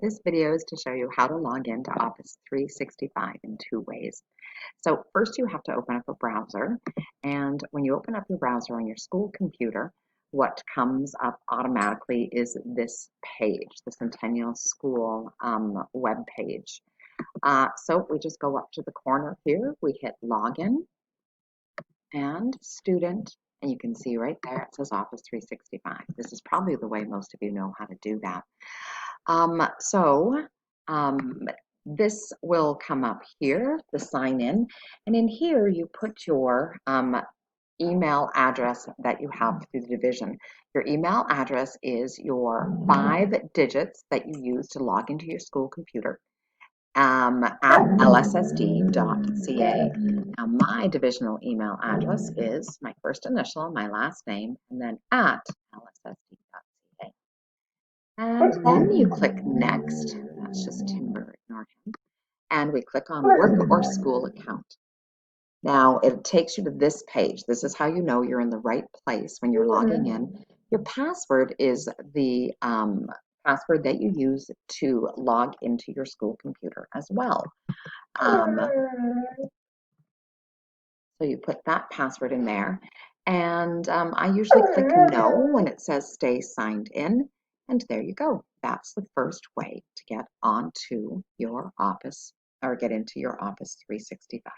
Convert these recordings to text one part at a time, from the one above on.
This video is to show you how to log into Office 365 in two ways. So first you have to open up a browser, and when you open up your browser on your school computer, what comes up automatically is this page, the Centennial School web page. So we just go up to the corner here, we hit Login and Student, and you can see right there it says Office 365. This is probably the way most of you know how to do that. So this will come up here, the sign in, and in here you put your email address that you have through the division. Your email address is your 5 digits that you use to log into your school computer at lssd.ca. Now my divisional email address is my first initial, my last name, and then at lssd.ca. And then you click Next. That's just Timber, ignore him. And we click on Work or School Account. Now it takes you to this page. This is how you know you're in the right place when you're logging in. Your password is the password that you use to log into your school computer as well. So you put that password in there. And I usually click No when it says Stay Signed In. And there you go. That's the first way to get onto your Office or get into your Office 365.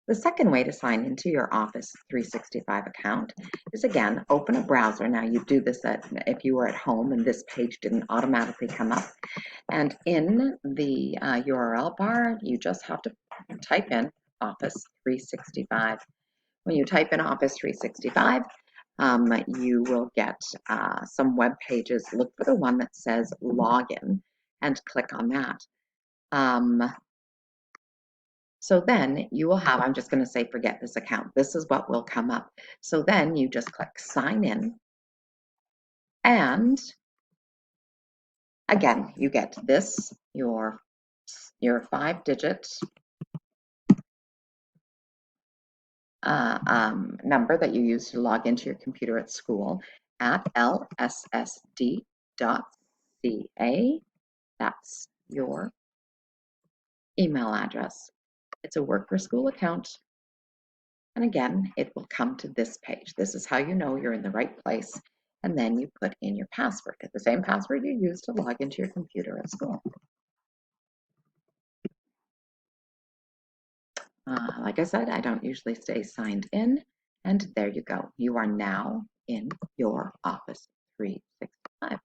The second way to sign into your Office 365 account is, again, open a browser. Now you do this if you were at home and this page didn't automatically come up. And in the URL bar, you just have to type in Office 365. When you type in Office 365, you will get some web pages. Look for the one that says Login and click on that. So then you will have, I'm just going to say forget this account. This is what will come up. So then you just click Sign In. And again, you get this, your 5-digit number that you use to log into your computer at school at lssd.ca. That's your email address. It's a work or school account. And again, it will come to this page. This is how you know you're in the right place. And then you put in your password, the same password you use to log into your computer at school. Like I said, I don't usually stay signed in. And there you go. You are now in your Office 365.